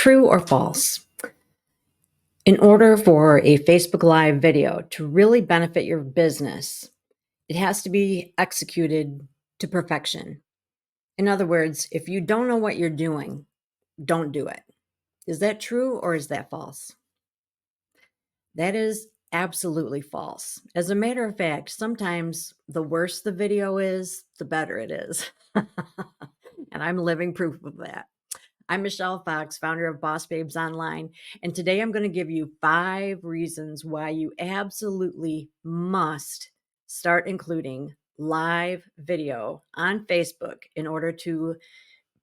True or false? In order for a Facebook Live video to really benefit your business, it has to be executed to perfection. In other words, if you don't know what you're doing, don't do it. Is that true or is that false? That is absolutely false. As a matter of fact, sometimes the worse the video is, the better it is. And I'm living proof of that. I'm Michelle Fox, founder of Boss Babes Online, and today I'm going to give you 5 reasons why you absolutely must start including live video on Facebook in order to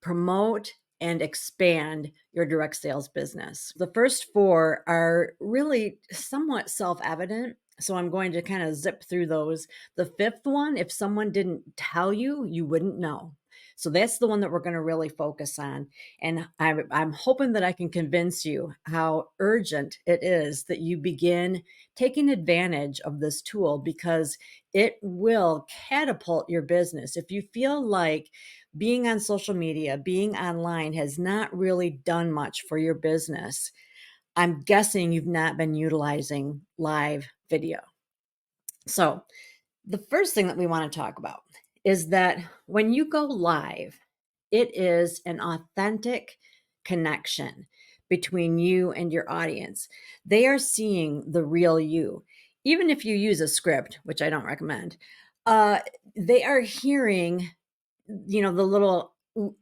promote and expand your direct sales business. The first 4 are really somewhat self-evident, so I'm going to kind of zip through those. The 5th one, if someone didn't tell you, you wouldn't know. So that's the one that we're going to really focus on. And I'm hoping that I can convince you how urgent it is that you begin taking advantage of this tool, because it will catapult your business. If you feel like being on social media, being online has not really done much for your business, I'm guessing you've not been utilizing live video. So the first thing that we want to talk about is that when you go live, it is an authentic connection between you and your audience. They are seeing the real you. Even if you use a script, which I don't recommend, they are hearing, the little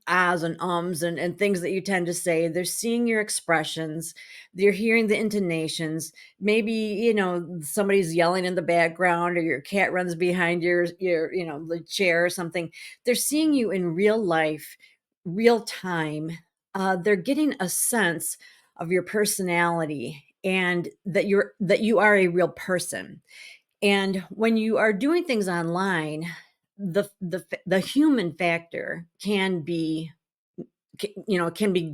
ahs and ums and things that you tend to say. They're seeing your expressions. They're hearing the intonations. Maybe, somebody's yelling in the background, or your cat runs behind your the chair or something. They're seeing you in real life, real time. They're getting a sense of your personality and that you are a real person. And when you are doing things online, the human factor can be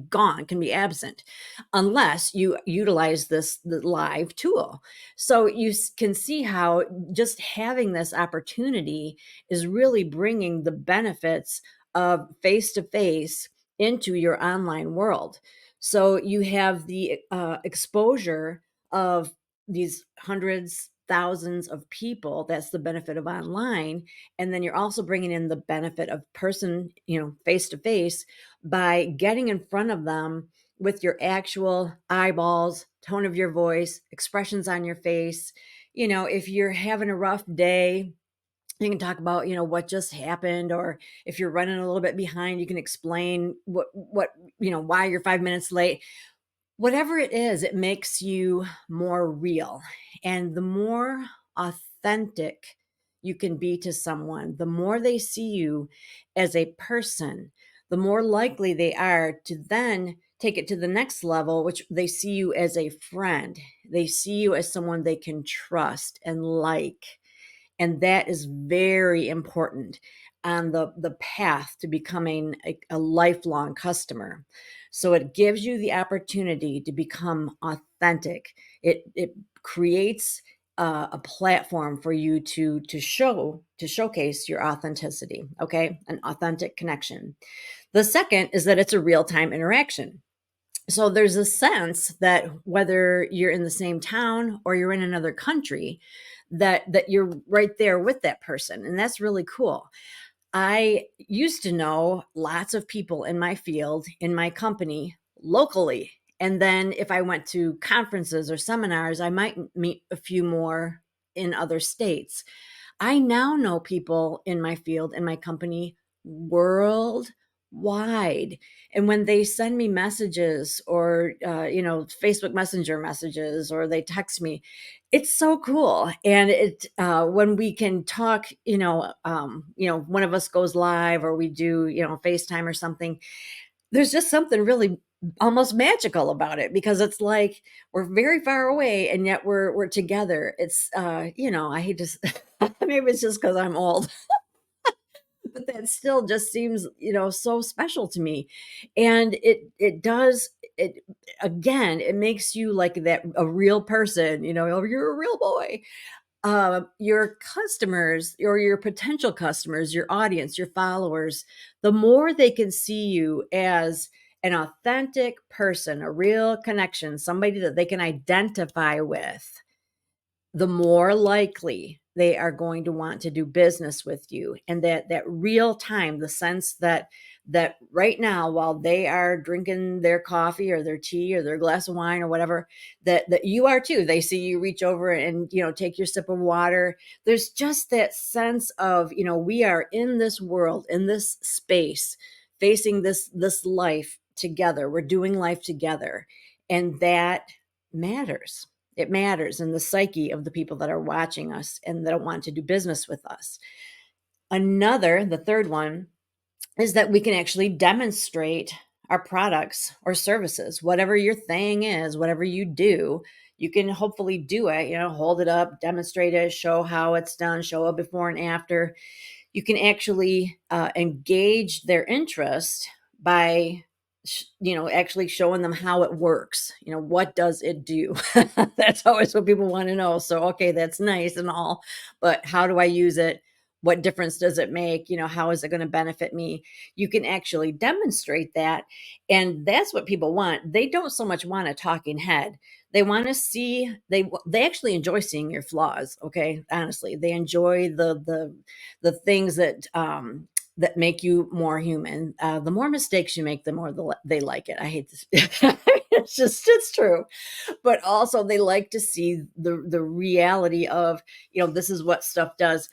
gone, can be absent, unless you utilize the live tool. So you can see how just having this opportunity is really bringing the benefits of face to face into your online world. So you have the exposure of these hundreds, thousands of people. That's the benefit of online. And then you're also bringing in the benefit of person, face to face, by getting in front of them with your actual eyeballs, tone of your voice, expressions on your face. If you're having a rough day, you can talk about, what just happened, or if you're running a little bit behind, you can explain what why you're 5 minutes late. Whatever it is, it makes you more real. And the more authentic you can be to someone, the more they see you as a person, the more likely they are to then take it to the next level, which they see you as a friend. They see you as someone they can trust and like. And that is very important on the path to becoming a lifelong customer. So it gives you the opportunity to become authentic. It creates a platform for you to showcase your authenticity. Okay, an authentic connection. The second is that it's a real-time interaction. So there's a sense that whether you're in the same town or you're in another country, that you're right there with that person, and that's really cool. I used to know lots of people in my field, in my company, locally. And then if I went to conferences or seminars, I might meet a few more in other states. I now know people in my field, in my company, worldwide. And when they send me messages, or Facebook Messenger messages, or they text me, it's so cool. And when we can talk, one of us goes live, or we do FaceTime or something, there's just something really almost magical about it, because it's like we're very far away and yet we're together. It's I hate to maybe it's just because I'm old, but that still just seems so special to me. And it does it again. It makes you like that, a real person. Oh, you're a real boy. Your customers, or your potential customers, your audience, your followers, the more they can see you as an authentic person, a real connection, somebody that they can identify with, the more likely they are going to want to do business with you. And that real time, the sense that right now, while they are drinking their coffee or their tea or their glass of wine or whatever, that you are too. They see you reach over and take your sip of water. There's just that sense of, we are in this world, in this space, facing this life together. We're doing life together, and that matters. It matters in the psyche of the people that are watching us and that want to do business with us. The third one, is that we can actually demonstrate our products or services. Whatever your thing is, whatever you do, you can hopefully do it, hold it up, demonstrate it, show how it's done, show a before and after. You can actually engage their interest by actually showing them how it works. What does it do? That's always what people want to know. So, okay, that's nice and all, but how do I use it? What difference does it make? How is it going to benefit me? You can actually demonstrate that. And that's what people want. They don't so much want a talking head. They want to see, they actually enjoy seeing your flaws. Okay. Honestly, they enjoy the things that make you more human. The more mistakes you make, the more they like it. I hate this. It's true. But also they like to see the reality of, this is what stuff does.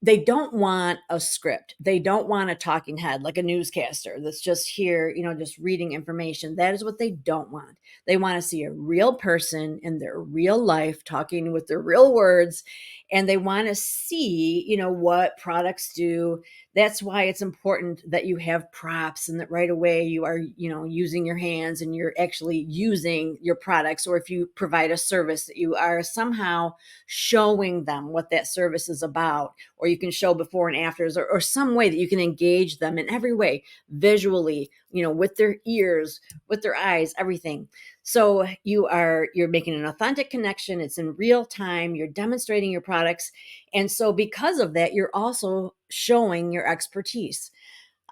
They don't want a script. They don't want a talking head like a newscaster that's just here, just reading information. That is what they don't want. They want to see a real person in their real life talking with their real words, and they want to see, what products do. That's why it's important that you have props and that right away you are, using your hands and you're actually using your products. Or if you provide a service, that you are somehow showing them what that service is about, or you can show before and afters, or some way that you can engage them in every way, visually, with their ears, with their eyes, everything. So you're making an authentic connection. It's in real time. You're demonstrating your products. And so because of that, you're also showing your expertise.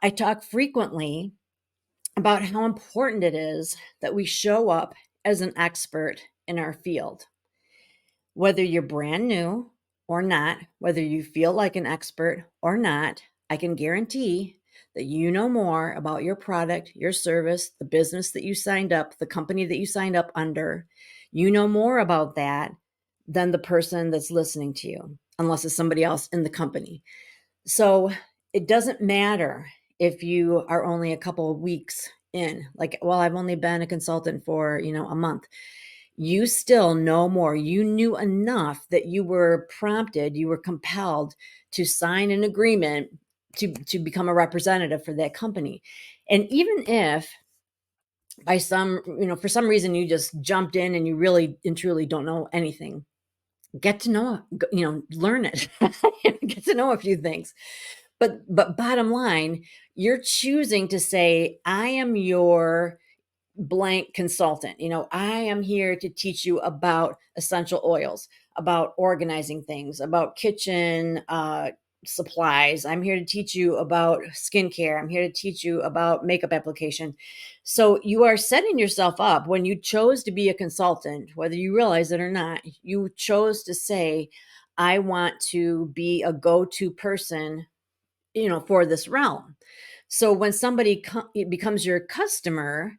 I talk frequently about how important it is that we show up as an expert in our field. Whether you're brand new or not, whether you feel like an expert or not, I can guarantee that you know more about your product, your service, the business that you signed up, the company that you signed up under. You know more about that than the person that's listening to you, unless it's somebody else in the company. So it doesn't matter if you are only a couple of weeks in, like, well, I've only been a consultant for, a month. You still know more. You knew enough that you were prompted, you were compelled to sign an agreement to become a representative for that company. And even if by for some reason you just jumped in and you really and truly don't know anything, get to know, learn it, get to know a few things. But bottom line, you're choosing to say, I am your blank consultant. I am here to teach you about essential oils, about organizing things, about kitchen supplies. I'm here to teach you about skincare. I'm here to teach you about makeup application. So you are setting yourself up when you chose to be a consultant, whether you realize it or not. You chose to say, I want to be a go-to person, for this realm. So when somebody becomes your customer,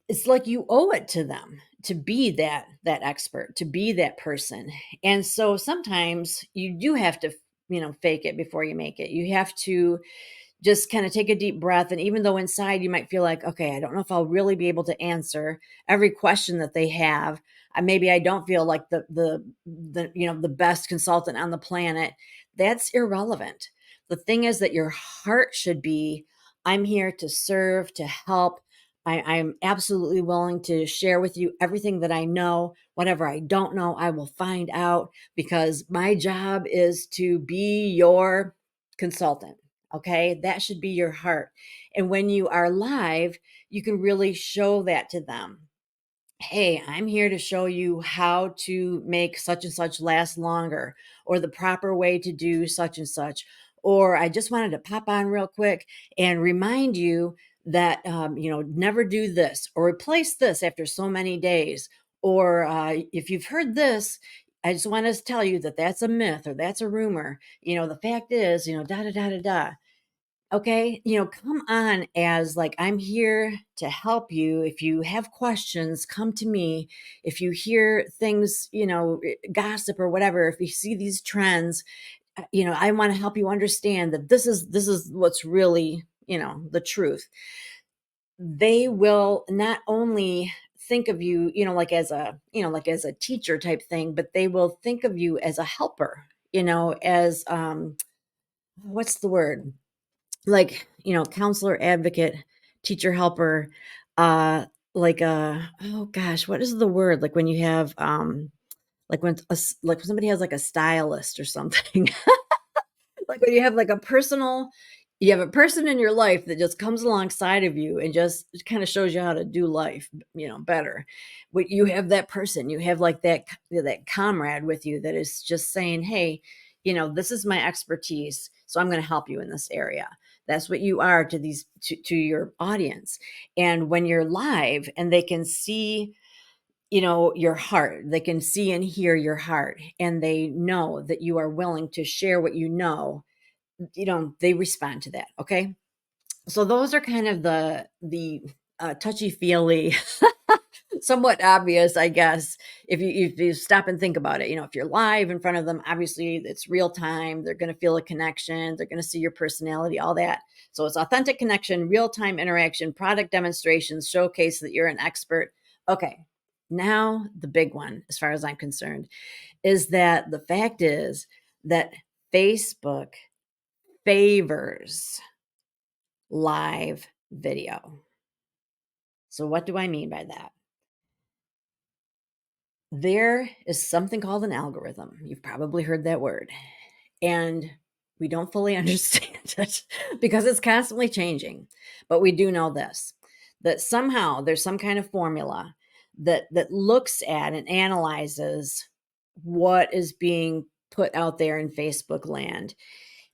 it's like you owe it to them to be that expert, to be that person. And so sometimes you do have to, fake it before you make it. You have to just kind of take a deep breath. And even though inside you might feel like, okay, I don't know if I'll really be able to answer every question that they have. Maybe I don't feel like the best consultant on the planet. That's irrelevant. The thing is that your heart should be, I'm here to serve, to help. I'm absolutely willing to share with you everything that I know. Whatever I don't know, I will find out, because my job is to be your consultant. Okay, that should be your heart. And when you are live, you can really show that to them. Hey, I'm here to show you how to make such and such last longer, or the proper way to do such and such. Or I just wanted to pop on real quick and remind you that, never do this or replace this after so many days. Or if you've heard this, I just want to tell you that that's a myth or that's a rumor. The fact is, da da da da da. Okay, come on, as like, I'm here to help you. If you have questions, come to me. If you hear things, gossip or whatever, if you see these trends, I want to help you understand that this is what's really, the truth. They will not only think of you, like as a teacher type thing, but they will think of you as a helper, as what's the word? Like, counselor, advocate, teacher, helper, like oh gosh, what is the word? Like when you have like like when somebody has like a stylist or something. Like when you have a person in your life that just comes alongside of you and just kind of shows you how to do life, better. But you have that person, you have like that comrade with you that is just saying, hey, this is my expertise, so I'm going to help you in this area. That's what you are to to your audience. And when you're live and they can see, your heart, they can see and hear your heart, and they know that you are willing to share what they respond to that. Okay, so those are kind of the touchy feely, somewhat obvious, I guess, if you stop and think about it. If you're live in front of them, obviously it's real time, they're going to feel a connection, they're going to see your personality, all that. So it's authentic connection, real time interaction, product demonstrations, showcase that you're an expert. Okay, now the big one, as far as I'm concerned, is that the fact is that Facebook favors live video. So what do I mean by that? There is something called an algorithm. You've probably heard that word. And we don't fully understand it because it's constantly changing. But we do know this, that somehow there's some kind of formula that looks at and analyzes what is being put out there in Facebook land.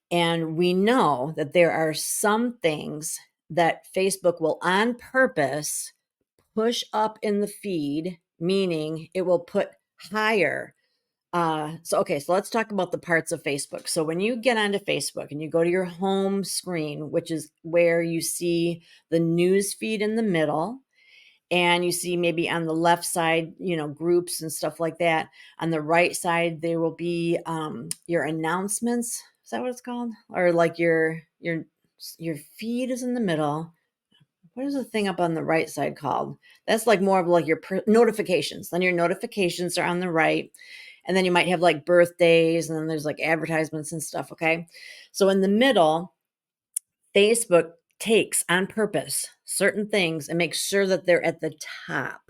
And we know that there are some things that Facebook will on purpose push up in the feed, meaning it will put higher. So let's talk about the parts of Facebook. So when you get onto Facebook and you go to your home screen, which is where you see the news feed in the middle, and you see maybe on the left side, groups and stuff like that. On the right side, there will be your announcements. Is that what it's called? Or like your feed is in the middle. What is the thing up on the right side called? That's like more of like your notifications. Then your notifications are on the right. And then you might have like birthdays, and then there's like advertisements and stuff. Okay. So in the middle, Facebook takes on purpose certain things and makes sure that they're at the top.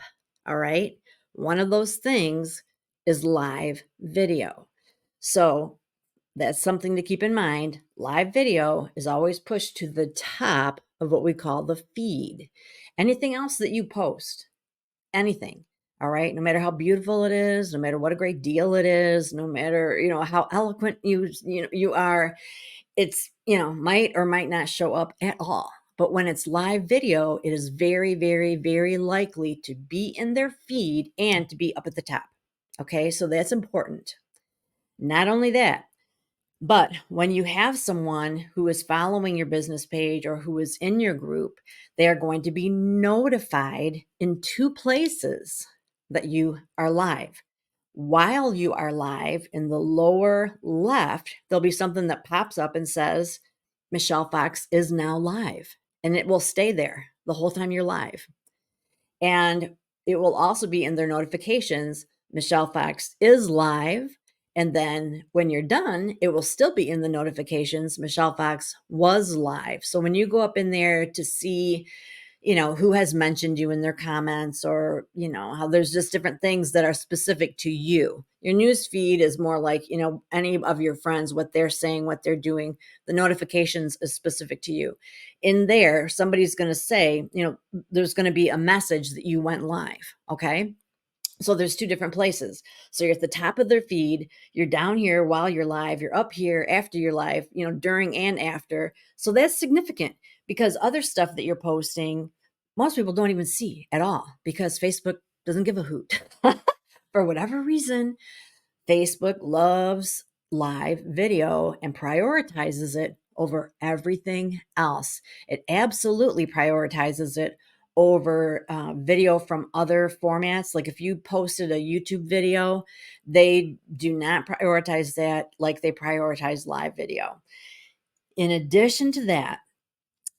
All right. One of those things is live video. So that's something to keep in mind. Live video is always pushed to the top of what we call the feed. Anything else that you post, anything, all right, no matter how beautiful it is, no matter what a great deal it is, no matter, how eloquent you are, it's, might or might not show up at all. But when it's live video, it is very, very, very likely to be in their feed and to be up at the top. Okay, so that's important. Not only that, but when you have someone who is following your business page or who is in your group, they are going to be notified in two places that you are live. While you are live, in the lower left, there'll be something that pops up and says, Michelle Fox is now live. And it will stay there the whole time you're live. And it will also be in their notifications, Michelle Fox is live. And then when you're done, it will still be in the notifications, Michelle Fox was live. So when you go up in there to see, who has mentioned you in their comments, or, how there's just different things that are specific to you. Your news feed is more like, any of your friends, what they're saying, what they're doing. The notifications is specific to you. In there, somebody's going to say, there's going to be a message that you went live. Okay. So there's two different places. So you're at the top of their feed, you're down here while you're live, you're up here after you're live, during and after. So that's significant because other stuff that you're posting, most people don't even see at all because Facebook doesn't give a hoot. For whatever reason, Facebook loves live video and prioritizes it over everything else. It absolutely prioritizes it over video from other formats. Like if you posted a YouTube video, they do not prioritize that like they prioritize live video. In addition to that,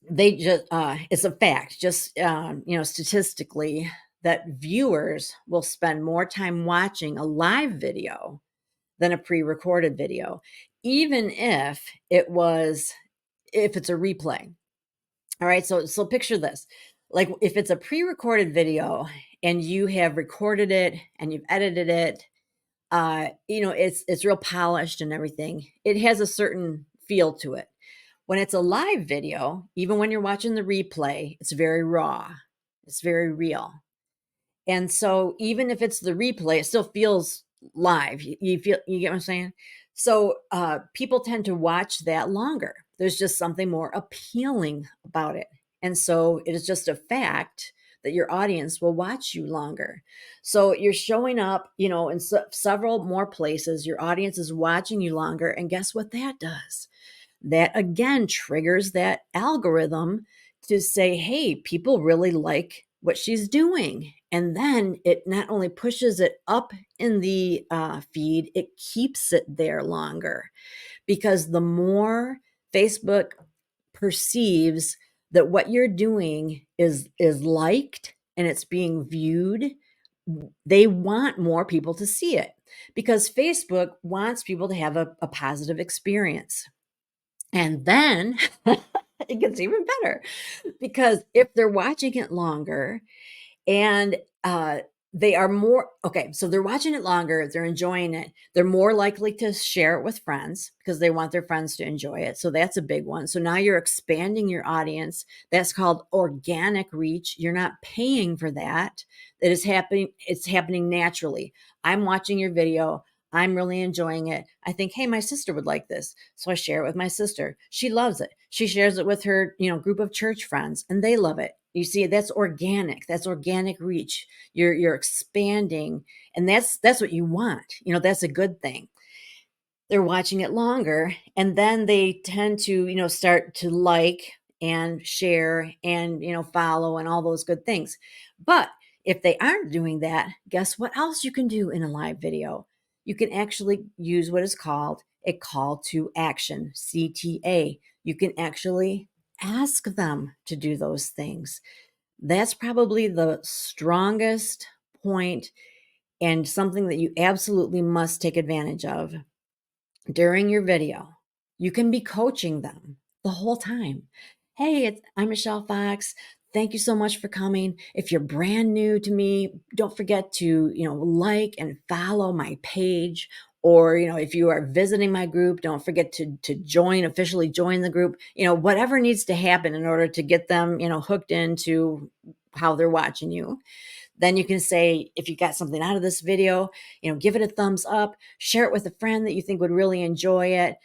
they just it's a fact, just statistically, that viewers will spend more time watching a live video than a pre-recorded video, even if it's a replay. All right, so picture this. Like if it's a pre-recorded video and you have recorded it and you've edited it, it's real polished and everything. It has a certain feel to it. When it's a live video, even when you're watching the replay, it's very raw. It's very real. And so even if it's the replay, it still feels live. You get what I'm saying? So people tend to watch that longer. There's just something more appealing about it. And so it is just a fact that your audience will watch you longer. So you're showing up, in several more places. Your audience is watching you longer. And guess what that does? That again triggers that algorithm to say, hey, people really like what she's doing. And then it not only pushes it up in the feed, it keeps it there longer, because the more Facebook perceives that what you're doing is liked and it's being viewed, they want more people to see it, because Facebook wants people to have a positive experience. And then it gets even better, because if they're watching it longer and they are more okay, so they're watching it longer, they're enjoying it, they're more likely to share it with friends because they want their friends to enjoy it. So that's a big one. So now you're expanding your audience. That's called organic reach. You're not paying for that. That is happening. It's happening naturally. I'm watching your video. I'm really enjoying it. I think, hey, my sister would like this. So I share it with my sister. She loves it. She shares it with her, group of church friends, and they love it. You see, that's organic. That's organic reach. You're expanding, and that's what you want. That's a good thing. They're watching it longer, and then they tend to, start to like and share and, follow and all those good things. But if they aren't doing that, guess what else you can do in a live video? You can actually use what is called a call to action, CTA. You can actually ask them to do those things. That's probably the strongest point, and something that you absolutely must take advantage of during your video. You can be coaching them the whole time. Hey, I'm Michelle Fox. Thank you so much for coming. If you're brand new to me, don't forget to, like and follow my page. Or, if you are visiting my group, don't forget to officially join the group. Whatever needs to happen in order to get them, hooked into how they're watching you. Then you can say, if you got something out of this video, give it a thumbs up, share it with a friend that you think would really enjoy it,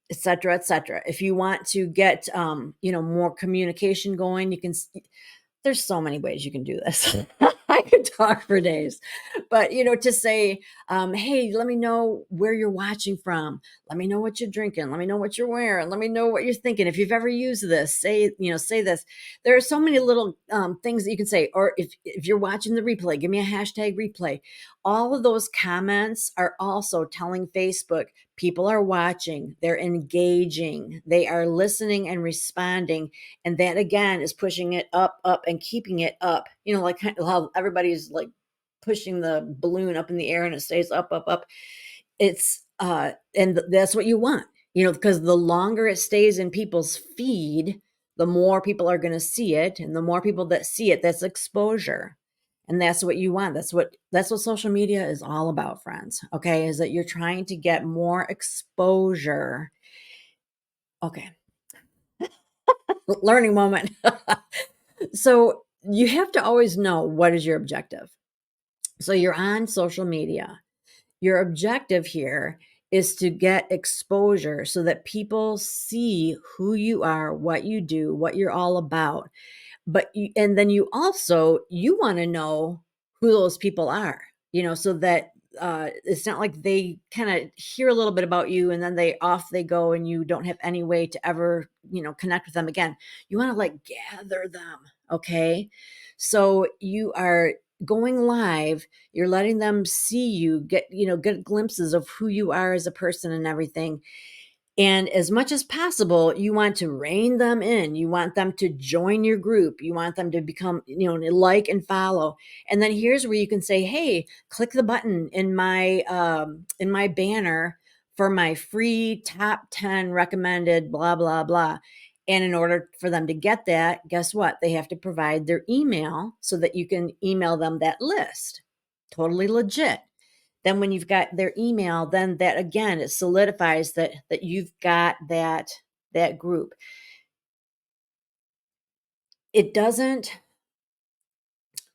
et cetera, et cetera. If you want to get, more communication going, there's so many ways you can do this. I could talk for days, but to say, hey, let me know where you're watching from. Let me know what you're drinking. Let me know what you're wearing. Let me know what you're thinking. If you've ever used this, say this. There are so many little things that you can say. Or if you're watching the replay, give me a hashtag replay. All of those comments are also telling Facebook people are watching, they're engaging, they are listening and responding. And that again is pushing it up, and keeping it up. Like how everybody's like pushing the balloon up in the air and it stays up, up, up. It's and that's what you want, because the longer it stays in people's feed, the more people are going to see it, and the more people that see it, that's exposure. And that's what you want. That's what social media is all about, friends. Okay, is that you're trying to get more exposure. Okay. Learning moment. So you have to always know what is your objective. So you're on social media. Your objective here is to get exposure so that people see who you are, what you do, what you're all about. And then you also, you want to know who those people are, so that it's not like they kind of hear a little bit about you and then they go and you don't have any way to ever, connect with them again. You want to like gather them. Okay. So you are going live, you're letting them see you, get glimpses of who you are as a person and everything. And as much as possible, you want to rein them in. You want them to join your group. You want them to become, like and follow. And then here's where you can say, "Hey, click the button in my banner for my free top 10 recommended blah blah blah." And in order for them to get that, guess what? They have to provide their email so that you can email them that list. Totally legit. Then when you've got their email, then that again, it solidifies that you've got that group. It doesn't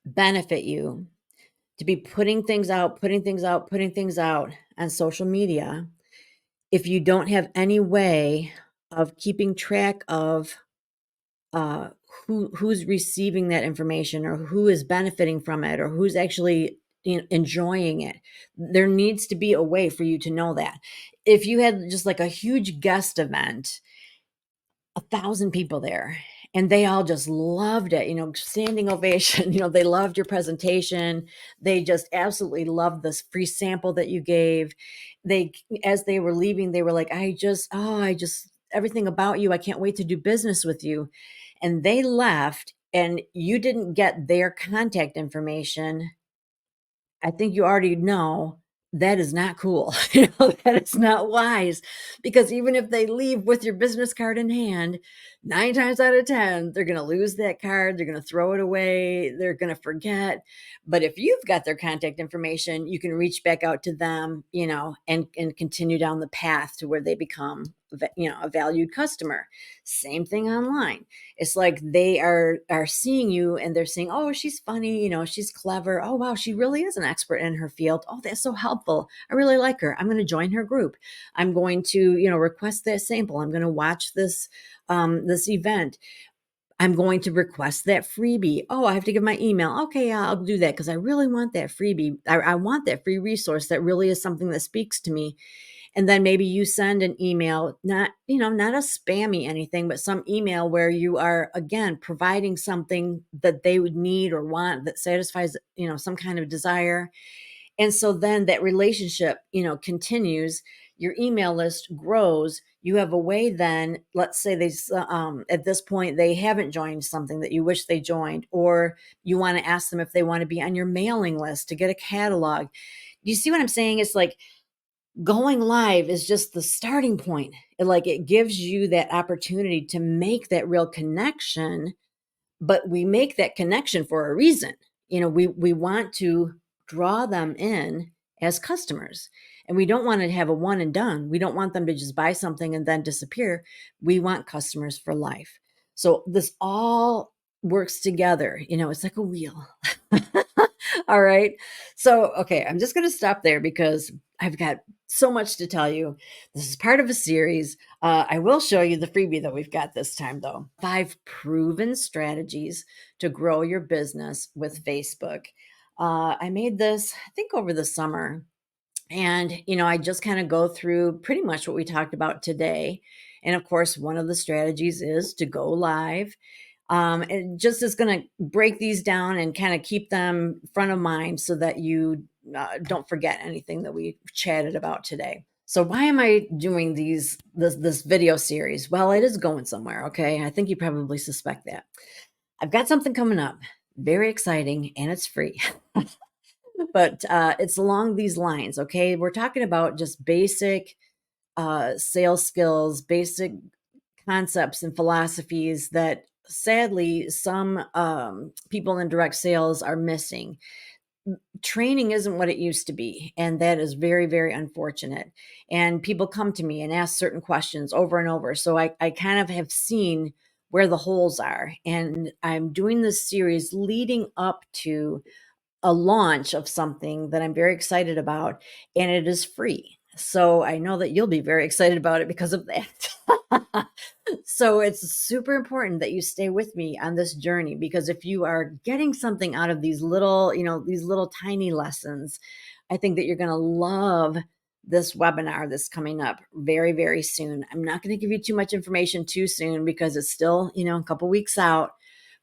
benefit you to be putting things out on social media if you don't have any way of keeping track of uh, who's receiving that information, or who is benefiting from it, or who's actually enjoying it. There needs to be a way for you to know that. If you had just like a huge guest event, 1,000 people there, and they all just loved it, standing ovation, they loved your presentation. They just absolutely loved this free sample that you gave. As they were leaving, they were like, I just, everything about you, I can't wait to do business with you. And they left, and you didn't get their contact information. I think you already know that is not cool. That is not wise, because even if they leave with your business card in hand, 9 times out of 10, they're going to lose that card. They're going to throw it away. They're going to forget. But if you've got their contact information, you can reach back out to them, and continue down the path to where they become, a valued customer. Same thing online. It's like they are seeing you and they're saying, "Oh, she's funny, she's clever. Oh, wow, she really is an expert in her field. Oh, that's so helpful. I really like her. I'm going to join her group. I'm going to, request that sample. I'm going to watch this event. I'm going to request that freebie. Oh, I have to give my email. Okay, yeah, I'll do that because I really want that freebie. I want that free resource that really is something that speaks to me." And then maybe you send an email, not a spammy anything, but some email where you are, again, providing something that they would need or want that satisfies, some kind of desire. And so then that relationship, continues. Your email list grows. You have a way then, let's say at this point, they haven't joined something that you wish they joined, or you want to ask them if they want to be on your mailing list to get a catalog. Do you see what I'm saying? It's like, going live is just the starting point. It gives you that opportunity to make that real connection, but we make that connection for a reason. We want to draw them in as customers, and we don't want to have a one and done. We don't want them to just buy something and then disappear. We want customers for life. So this all works together. It's like a wheel. All right. So, okay, I'm just going to stop there because I've got so much to tell you. This is part of a series. I will show you the freebie that we've got this time, though. 5 proven strategies to grow your business with Facebook. I made this, I think, over the summer. And, I just kind of go through pretty much what we talked about today. And of course, one of the strategies is to go live. It just is going to break these down and kind of keep them front of mind so that you don't forget anything that we chatted about today. So why am I doing this video series? Well, it is going somewhere. Okay. I think you probably suspect that. I've got something coming up, very exciting, and it's free. But it's along these lines. Okay. We're talking about just basic sales skills, basic concepts and philosophies that sadly some people in direct sales are missing. Training isn't what it used to be, and that is very, very unfortunate. And people come to me and ask certain questions over and over, so I kind of have seen where the holes are, and I'm doing this series leading up to a launch of something that I'm very excited about, and it is free. So I know that you'll be very excited about it because of that. So it's super important that you stay with me on this journey, because if you are getting something out of these little, these little tiny lessons, I think that you're going to love this webinar that's coming up very, very soon. I'm not going to give you too much information too soon because it's still, a couple weeks out,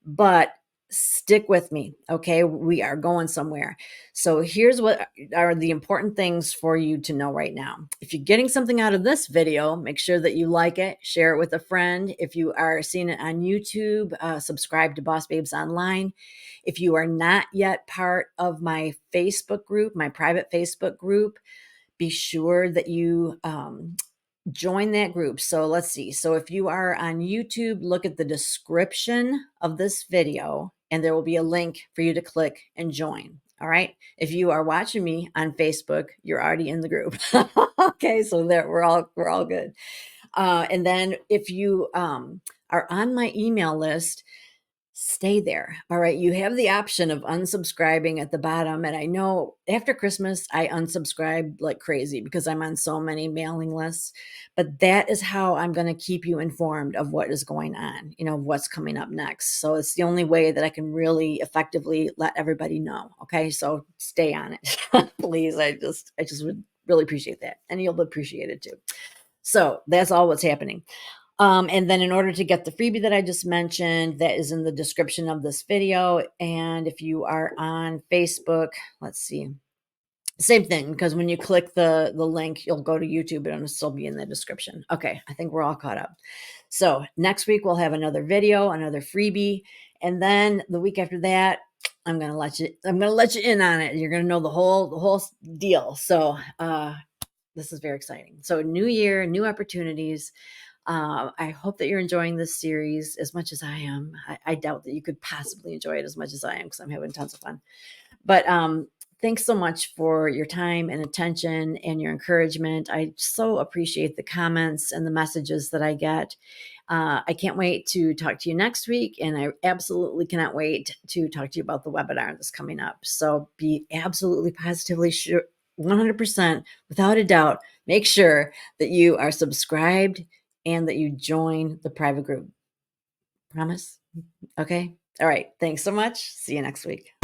but stick with me. Okay. We are going somewhere. So here's what are the important things for you to know right now. If you're getting something out of this video, make sure that you like it, share it with a friend. If you are seeing it on YouTube, subscribe to Boss Babes Online. If you are not yet part of my Facebook group, my private Facebook group, be sure that you join that group. So let's see. So if you are on YouTube, look at the description of this video and there will be a link for you to click and join. All right. If you are watching me on Facebook, you're already in the group. Okay. So there we're all good. And then if you are on my email list, stay there. All right. You have the option of unsubscribing at the bottom. And I know after Christmas, I unsubscribed like crazy because I'm on so many mailing lists. But that is how I'm going to keep you informed of what is going on, what's coming up next. So it's the only way that I can really effectively let everybody know. Okay. So stay on it, please. I just would really appreciate that. And you'll appreciate it too. So that's all what's happening. And then in order to get the freebie that I just mentioned, that is in the description of this video. And if you are on Facebook, let's see, same thing, because when you click the link, you'll go to YouTube and it'll still be in the description. Okay, I think we're all caught up. So next week we'll have another video, another freebie, and then the week after that, I'm gonna let you in on it. You're gonna know the whole deal. So this is very exciting. So new year, new opportunities. I hope that you're enjoying this series as much as I am. I doubt that you could possibly enjoy it as much as I am because I'm having tons of fun. But thanks so much for your time and attention and your encouragement. I so appreciate the comments and the messages that I get. I can't wait to talk to you next week. And I absolutely cannot wait to talk to you about the webinar that's coming up. So be absolutely positively sure, 100%, without a doubt, make sure that you are subscribed and that you join the private group. Promise? Okay. All right. Thanks so much. See you next week.